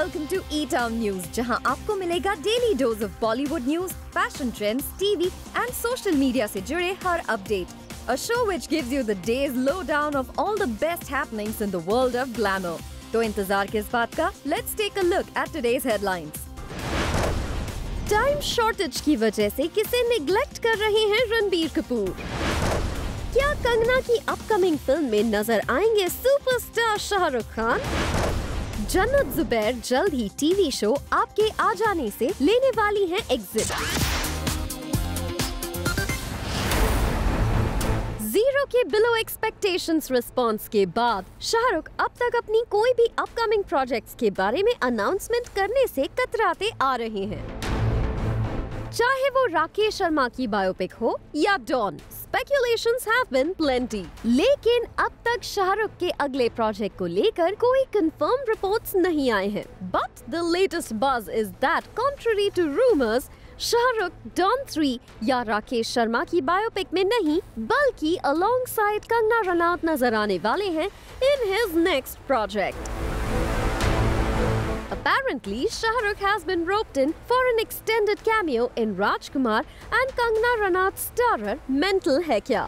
Welcome to E-Town news, जहां आपको मिलेगा daily dose of Bollywood news, fashion trends, TV and social media से जुड़े हर update. A show which gives you the day's lowdown of all the best happenings in the world of glamour. तो इंतजार किस बात का? Let's take a look at today's headlines. Time shortage की वजह से किसे निग्लेक्ट कर रहे हैं रणबीर कपूर? क्या कंगना की अपकमिंग फिल्म में नजर आएंगे सुपरस्टार शाहरुख खान? जन्नत जुबैर जल्द ही टीवी शो आपके आ जाने से लेने वाली हैं एग्जिट. जीरो के बिलो एक्सपेक्टेशंस रिस्पॉन्स के बाद शाहरुख अब तक अपनी कोई भी अपकमिंग प्रोजेक्ट्स के बारे में अनाउंसमेंट करने से कतराते आ रहे हैं. चाहे वो राकेश शर्मा की बायोपिक हो या don, speculations have been plenty. लेकिन अब तक शाहरुख के अगले प्रोजेक्ट को लेकर कोई कंफर्म रिपोर्ट्स नहीं आए हैं. But the latest buzz is that contrary to rumors, Shahrukh Don 3 या राकेश शर्मा की बायोपिक में नहीं बल्कि alongside कंगना रनौत नजर आने वाले हैं in his next project. Apparently, Shahrukh has been roped in for an extended cameo in Rajkumar and Kangna Ranaut's starrer Mental है क्या?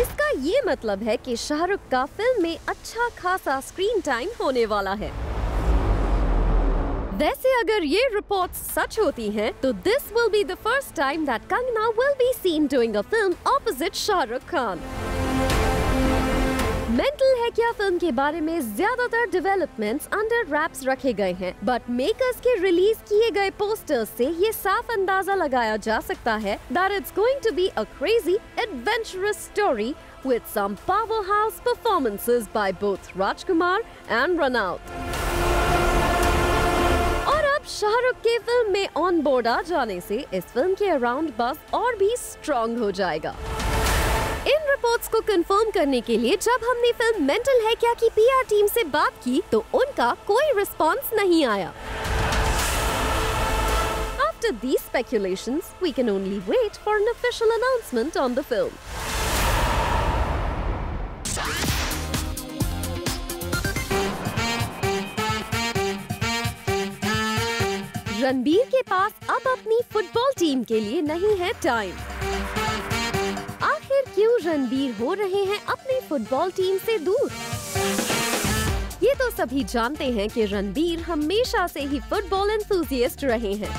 इसका ये मतलब है कि शाहरुख का फिल्म में अच्छा खासा स्क्रीन टाइम होने वाला है. वैसे अगर ये रिपोर्ट्स सच होती हैं, तो this will be the first time that Kangna will be seen doing a film opposite Shahrukh Khan. Mental है क्या फिल्म के बारे में ज्यादातर डेवलपमेंट्स अंडर रैप्स रखे गए हैं, बट मेकर्स के रिलीज किए गए पोस्टर्स से ये साफ अंदाजा लगाया जा सकता है that it's going to be a crazy, adventurous story with some powerhouse performances by both Rajkumar and Ranaut. और अब शाहरुख के फिल्म में ऑन बोर्ड आ जाने से इस फिल्म के अराउंड बस और भी स्ट्रॉन्ग हो जाएगा. इन रिपोर्ट्स को कंफर्म करने के लिए जब हमने फिल्म मेंटल है क्या की पीआर टीम से बात की तो उनका कोई रिस्पांस नहीं आया. After these speculations, we can only wait for an official announcement on the film. Ranbir के पास अब अपनी फुटबॉल टीम के लिए नहीं है टाइम. आखिर क्यों रणबीर हो रहे हैं अपनी फुटबॉल टीम से दूर? ये तो सभी जानते हैं कि रणबीर हमेशा से ही फुटबॉल एंथुसियास्ट रहे हैं.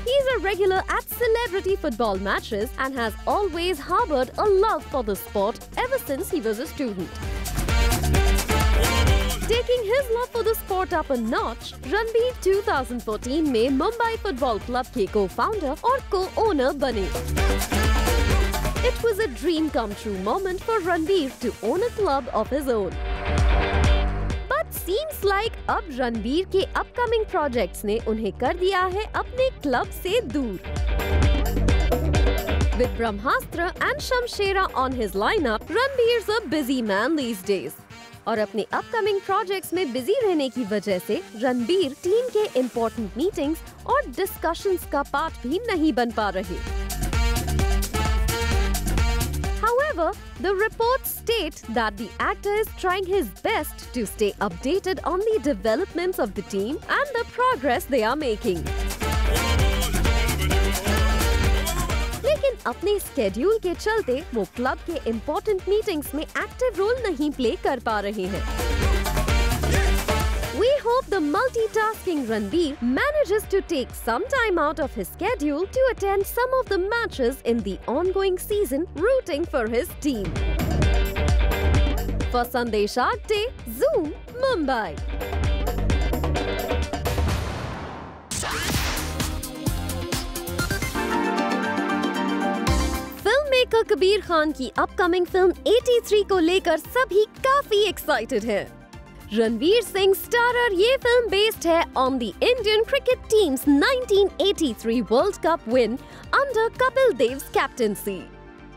He is a regular at celebrity football matches and has always harbored a love for the sport ever since he was a student. Taking his love for the sport up a notch, Ranbir 2014 में Mumbai football club के co-founder और co-owner बने. It was a dream come true moment for Ranbir to own a club of his own. But seems like अब रणबीर के upcoming projects ने उन्हें कर दिया है अपने क्लब से दूर. With Brahmastra and Shamshera on his lineup, Ranbir's a busy man these days. और अपने अपकमिंग प्रोजेक्ट्स में बिजी रहने की वजह से रणबीर टीम के इम्पोर्टेंट मीटिंग्स और डिस्कशंस का पार्ट भी नहीं बन पा रहे. However, the reports state that the actor is trying his best to stay updated on the developments of the team and the progress they are making. लेकिन अपने स्केड्यूल के चलते वो क्लब के इम्पोर्टेंट मीटिंग्स में एक्टिव रोल नहीं play कर पा रहे हैं. We hope the multitasking Ranbir manages to take some time out of his schedule to attend some of the matches in the ongoing season, rooting for his team. For Sandesh Agte, Zoom, Mumbai. Filmmaker Kabir Khan की upcoming film 83 को लेकर सभी काफी excited हैं. Ranveer Singh starrer ये film based है on the Indian cricket teams 1983 world cup win under Kapil Dev's captaincy.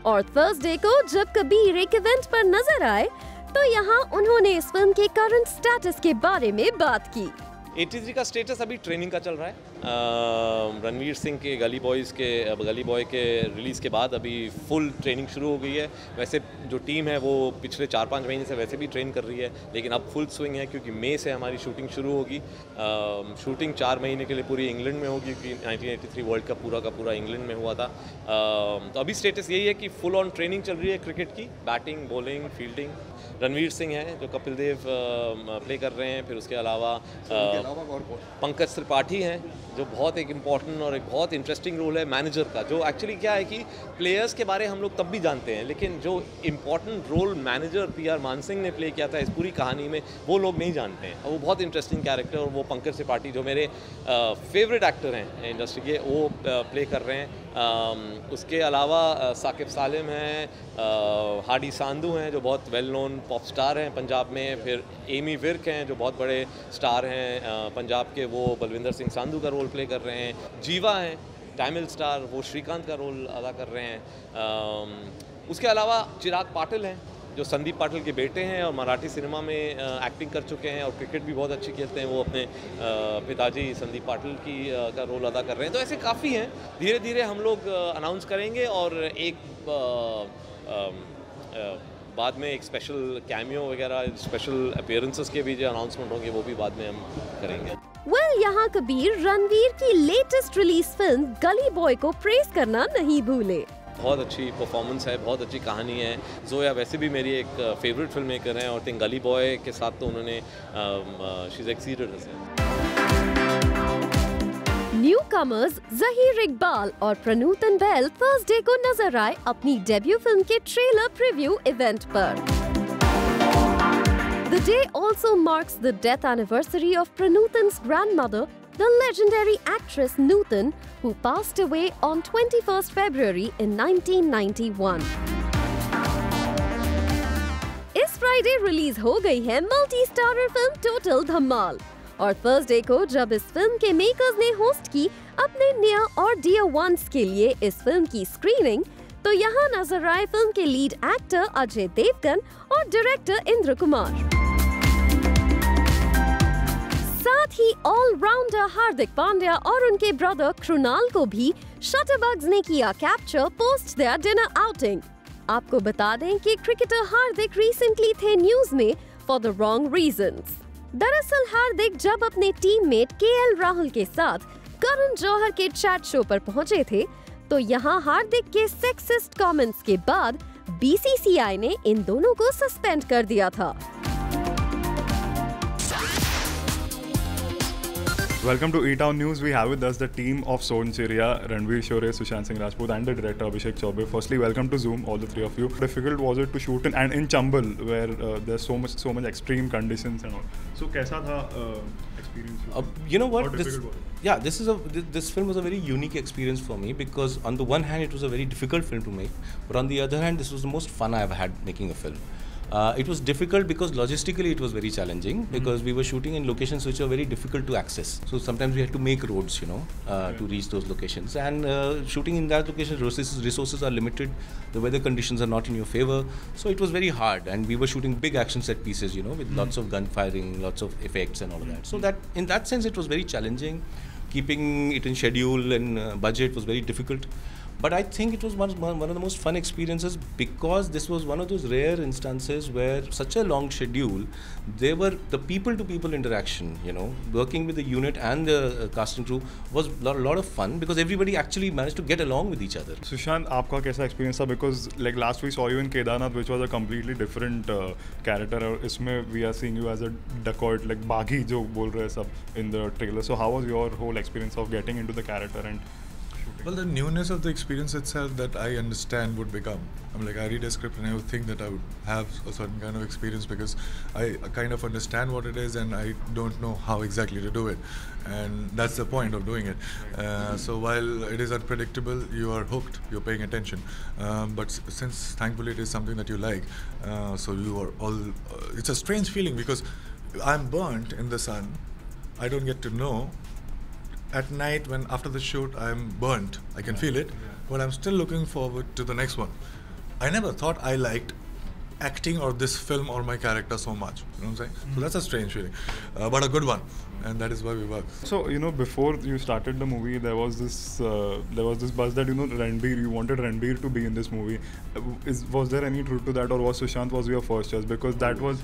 और Thursday को जब कबीर एक इवेंट पर नजर आए तो यहाँ उन्होंने इस फिल्म के करंट स्टेटस के बारे में बात की. 83 का स्टेटस अभी ट्रेनिंग का चल रहा है रणवीर सिंह के गली बॉय के रिलीज़ के बाद अभी फुल ट्रेनिंग शुरू हो गई है। वैसे जो टीम है वो पिछले 4-5 महीने से वैसे भी ट्रेन कर रही है, लेकिन अब फुल स्विंग है क्योंकि मई से हमारी शूटिंग शुरू होगी। शूटिंग 4 महीने के लिए पूरी इंग्लैंड में होगी क्योंकि 1983 वर्ल्ड कप पूरा का पूरा इंग्लैंड में हुआ था। तो अभी स्टेटस यही है कि फुल ऑन ट्रेनिंग चल रही है क्रिकेट की, batting, bowling, fielding. Ranveer Singh है जो कपिल देव प्ले कर रहे हैं, फिर उसके अलावा पंकज त्रिपाठी हैं जो बहुत एक इम्पॉर्टेंट और एक बहुत इंटरेस्टिंग रोल है मैनेजर का, जो एक्चुअली क्या है कि प्लेयर्स के बारे हम लोग तब भी जानते हैं, लेकिन जो इम्पॉर्टेंट रोल मैनेजर PR मान सिंह ने प्ले किया था इस पूरी कहानी में वो लोग नहीं जानते हैं। और वो बहुत इंटरेस्टिंग कैरेक्टर, और वो पंकज त्रिपाठी जो मेरे फेवरेट एक्टर हैं इंडस्ट्री के, वो प्ले कर रहे हैं। उसके अलावा साकिब सालिम हैं, हाडी सांधू हैं जो बहुत वेल नोन पॉप स्टार हैं पंजाब में, फिर एमी विर्क हैं जो बहुत बड़े स्टार हैं पंजाब के, वो बलविंदर सिंह सांधू का रोल प्ले कर रहे हैं। जीवा हैं तमिल स्टार, वो श्रीकांत का रोल अदा कर रहे हैं। उसके अलावा चिराग पाटिल हैं जो संदीप पाटिल के बेटे हैं और मराठी सिनेमा में एक्टिंग कर चुके हैं और क्रिकेट भी बहुत अच्छी खेलते हैं। वो अपने पिताजी संदीप पाटिल का रोल अदा कर रहे हैं। तो ऐसे काफ़ी हैं, धीरे धीरे हम लोग अनाउंस करेंगे और एक बाद में एक स्पेशल कैमियो वगैरह, स्पेशल अपीयरेंसेस के भी जो अनाउंसमेंट होंगे वो भी बाद में हम करेंगे। यहाँ कबीर रणवीर की लेटेस्ट रिलीज फिल्म गली बॉय को प्रेज करना नहीं भूले। बहुत अच्छी परफॉर्मेंस है, बहुत अच्छी कहानी है। जोया वैसे भी मेरी एक फेवरेट फिल्म मेकर हैं और थिंक गली बॉय के साथ तो उन्होंने she is exceeded us. New commerce Zaheer Iqbal और प्रनूतन बैल थर्सडे को नजर आए अपनी डेब्यू फिल्म के ट्रेलर प्रीव्यू इवेंट पर। The day also marks the death anniversary of Pranutan's grandmother, the legendary actress Nutan, who passed away on 21st February in 1991. इस Friday release हो गई है मल्टी स्टारर फिल्म टोटल धमाल, और Thursday को जब इस film के मेकर्स ने होस्ट की अपने नियर और डियर वंस के लिए इस फिल्म की स्क्रीनिंग, तो यहाँ नजर आए फिल्म के लीड एक्टर अजय देवगन और डायरेक्टर इंद्र कुमार। साथ ही ऑलराउंडर हार्दिक पांड्या और उनके ब्रदर कृणाल को भी शटरबग्स ने किया capture post their dinner outing. आपको बता दें कि क्रिकेटर हार्दिक रिसेंटली थे न्यूज में फॉर द रॉन्ग रीजंस। दरअसल हार्दिक जब अपने टीममेट KL राहुल के साथ करण जौहर के चैट शो पर पहुंचे थे, तो यहाँ हार्दिक के सेक्सिस्ट कमेंट्स के बाद BCCI ने इन दोनों को सस्पेंड कर दिया था। Welcome to E-Town News. We have with us the team of Son Chiria, Ranveer Shore, Sushant Singh Rajput and the director Abhishek Chaubey. Firstly, welcome to Zoom, all the three of you. How difficult was it to shoot in Chambal, where there's so much extreme conditions and all? So, कैसा था experience? You know what? This film was a very unique experience for me because on the one hand it was a very difficult film to make, but on the other hand this was the most fun I've had making a film. It was difficult because logistically it was very challenging because we were shooting in locations which are very difficult to access. So sometimes we had to make roads, to reach those locations. And shooting in that location, resources are limited. The weather conditions are not in your favor. So it was very hard. And we were shooting big action set pieces, with lots of gun firing, lots of effects and all of that. So that in that sense it was very challenging. Keeping it in schedule and budget was very difficult. But I think it was one of the most fun experiences because this was one of those rare instances where such a long schedule, there were the people-to-people interaction, working with the unit and the casting crew was a lot of fun because everybody actually managed to get along with each other. Sushant, आपका कैसा experience था? Because like last we saw you in Kedarnath, which was a completely different character. और इसमें we are seeing you as a dacoit, like बागी जो बोल रहे हैं सब in the trailer. So how was your whole experience of getting into the character and Well, the newness of the experience itself that I understand would become. I read a script and I would think that I would have a certain kind of experience because I kind of understand what it is and I don't know how exactly to do it. And that's the point of doing it. So while it is unpredictable, you are hooked, you're paying attention. But since thankfully it is something that you like, so you are all, it's a strange feeling because I'm burnt in the sun. I don't get to know. At night, when after the shoot, I'm burnt. I can feel it, but I'm still looking forward to the next one. I never thought I liked acting or this film or my character so much. You know what I'm saying? So that's a strange feeling, but a good one, and that is why we work. So before you started the movie, there was this buzz that Ranbir, you wanted Ranbir to be in this movie. Was there any truth to that, or was Sushant was your first choice? Because that was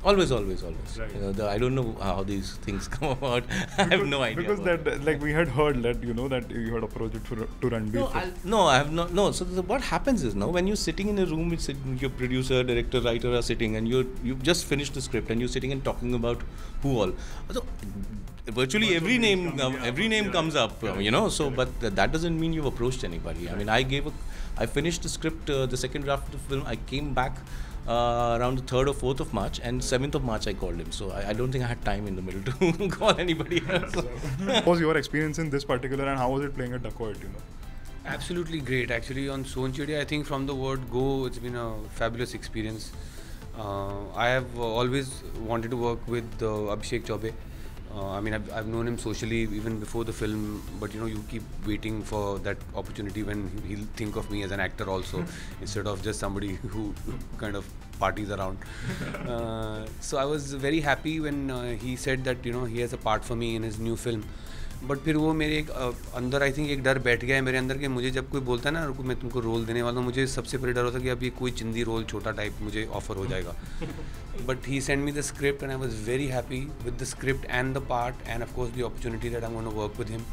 Always. Right. I don't know how these things come about. I have no idea. Because that we had heard that that you had approached it to Ranbir. No, I have not. No. So what happens is now when you're sitting in a room with your producer, director, writer are sitting, and you've just finished the script, and you're sitting and talking about who all. So virtually every name comes up. So but that doesn't mean you've approached anybody. I mean, I finished the script, the second draft of the film. I came back. Around the 3rd or 4th of March, and 7th of March I called him. So I don't think I had time in the middle to call anybody else. What was your experience in this particular, and how was it playing a dacoit? Absolutely great. Actually, on Son Chidiya, I think from the word go, it's been a fabulous experience. I have always wanted to work with Abhishek Chaubey. I mean, I've known him socially even before the film, but you keep waiting for that opportunity when he'll think of me as an actor also, instead of just somebody who kind of parties around. So I was very happy when he said that he has a part for me in his new film. But फिर वो मेरे अंदर I think एक डर बैठ गया है मेरे अंदर कि मुझे जब कोई बोलता है ना मैं तुमको रोल देने वाला हूँ, मुझे सबसे पहले डर होता है कि अब ये कोई चिंदी रोल छोटा टाइप मुझे ऑफर हो जाएगा. But he send me the script and I was very happy with the script and the part and of course the opportunity that I am going to work with him.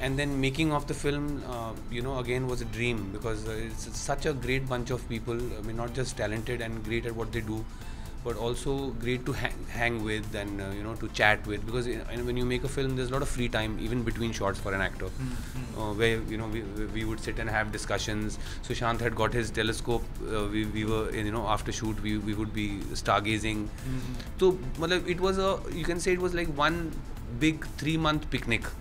And then making of the film, again was a dream because it's such a great bunch of people. I mean, not just talented and great at what they do, but also great to hang with and to chat with, because when you make a film there's a lot of free time even between shots for an actor, where we would sit and have discussions. Sushant had got his telescope, we were after shoot we would be stargazing. So it was you can say it was like one big 3-month picnic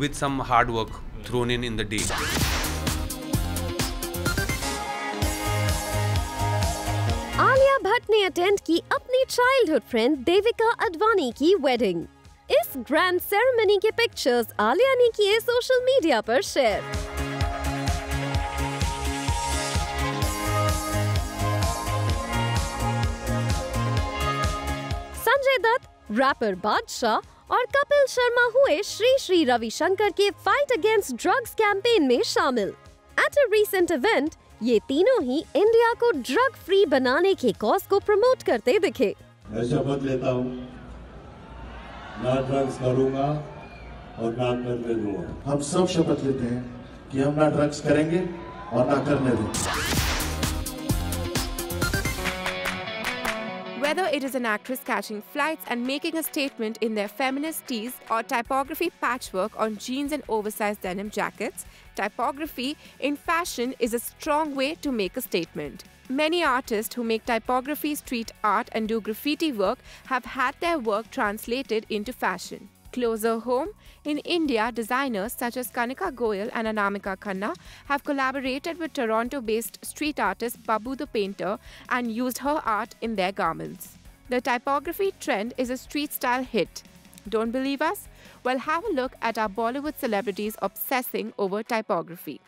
with some hard work thrown in the day. Alia Bhatt ने attend की अपनी childhood friend Devika Advani की wedding. इस grand ceremony के pictures Alia ने किए social media पर share. Sanjay Dutt, wrapper बादशाह और कपिल शर्मा हुए श्री श्री रविशंकर के फाइट अगेंस्ट ड्रग्स कैंपेन में शामिल. एट अ रीसेंट इवेंट ये तीनों ही इंडिया को ड्रग फ्री बनाने के कॉज को प्रमोट करते दिखे. मैं शपथ लेता हूँ ना ड्रग्स करूँगा और ना करने दूँगा. हम सब शपथ लेते हैं कि हम ना ड्रग्स करेंगे और ना करने देंगे. Whether it is an actress catching flights and making a statement in their feminist tees or typography patchwork on jeans and oversized denim jackets, typography in fashion is a strong way to make a statement. Many artists who make typography street art and do graffiti work have had their work translated into fashion. Closer home, in India, designers such as Kanika Goyal and Anamika Khanna have collaborated with Toronto-based street artist Babu the Painter and used her art in their garments. The typography trend is a street-style hit. Don't believe us? Well, have a look at our Bollywood celebrities obsessing over typography.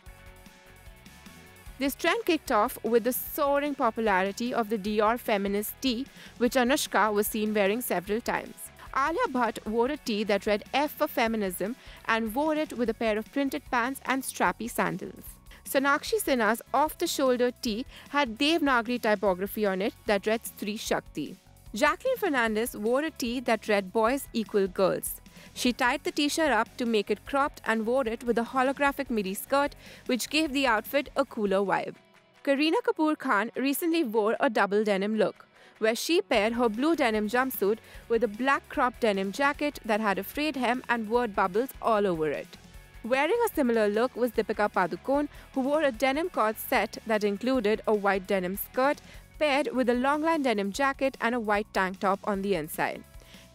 This trend kicked off with the soaring popularity of the Dior feminist tee, which Anushka was seen wearing several times. Alia Bhatt wore a tee that read F for feminism and wore it with a pair of printed pants and strappy sandals. Sonakshi Sinha's off-the-shoulder tee had Devanagari typography on it that read Stree Shakti. Jacqueline Fernandez wore a tee that read Boys Equal Girls. She tied the t-shirt up to make it cropped and wore it with a holographic midi skirt, which gave the outfit a cooler vibe. Kareena Kapoor Khan recently wore a double denim look, where she paired her blue denim jumpsuit with a black cropped denim jacket that had a frayed hem and word bubbles all over it. Wearing a similar look was Deepika Padukone, who wore a denim cord set that included a white denim skirt paired with a longline denim jacket and a white tank top on the inside.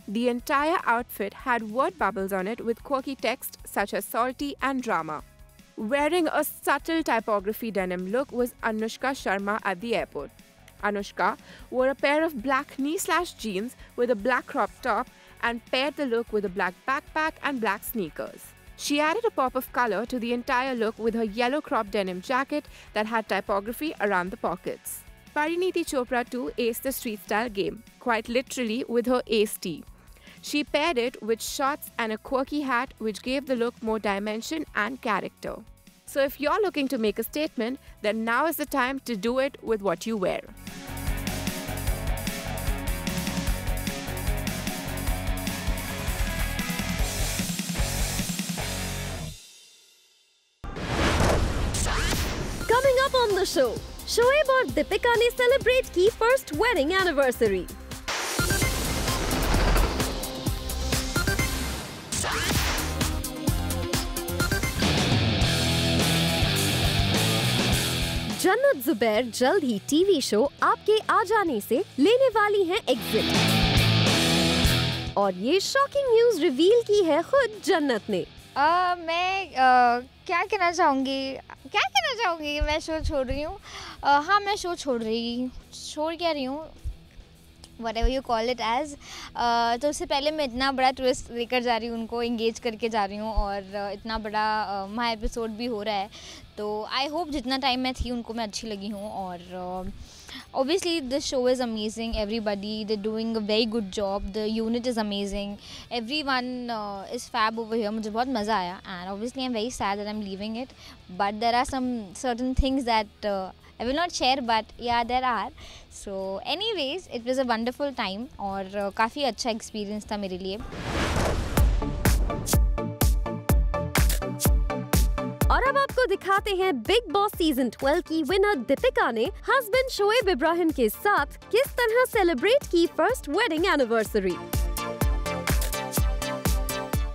The entire outfit had word bubbles on it with quirky text such as salty and drama. Wearing a subtle typography denim look was Anushka Sharma at the airport. Anushka wore a pair of black knee-jeans with a black crop top and paired the look with a black backpack and black sneakers. She added a pop of color to the entire look with her yellow crop denim jacket that had typography around the pockets. Parineeti Chopra too aced the street style game, quite literally with her ace tea. She paired it with shots and a quirky hat which gave the look more dimension and character. So if you're looking to make a statement, then now is the time to do it with what you wear. Coming up on the show, Shoaib और दीपिका ने celebrate की first wedding anniversary. जन्नत जुबैर जल्द ही TV show आपके आ जाने से लेने वाली हैं एग्जिट। और ये शॉकिंग न्यूज रिवील की है खुद जन्नत ने। मैं क्या कहना चाहूँगी मैं शो छोड़ रही हूँ। हाँ, मैं शो छोड़ क्या रही हूँ, whatever you call it as। तो उससे पहले मैं इतना बड़ा ट्विस्ट लेकर जा रही हूँ, उनको इंगेज करके जा रही हूँ और इतना बड़ा माय एपिसोड भी हो रहा है। तो आई होप जितना टाइम मैं थी उनको मैं अच्छी लगी हूँ। और obviously this show is amazing, everybody they're doing a very good job, the unit is amazing, everyone is fab over here। मुझे बहुत मज़ा आया and obviously I'm very sad that I'm leaving it, but there are some certain things that I will not share, but yeah there are। So anyways it was a wonderful time और काफ़ी अच्छा experience था मेरे लिए। और अब आपको दिखाते हैं बिग बॉस सीजन 12 की विनर दीपिका ने हस्बैंड शोएब इब्राहिम के साथ किस तरह सेलिब्रेट की फर्स्ट वेडिंग एनिवर्सरी।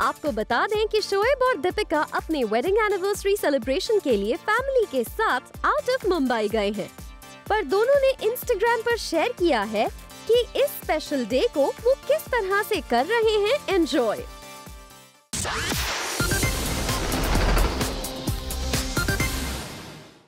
आपको बता दें कि शोएब और दीपिका अपने वेडिंग एनिवर्सरी सेलिब्रेशन के लिए फैमिली के साथ आउट ऑफ मुंबई गए हैं, पर दोनों ने इंस्टाग्राम पर शेयर किया है कि इस स्पेशल डे को वो किस तरह से कर रहे हैं एंजॉय।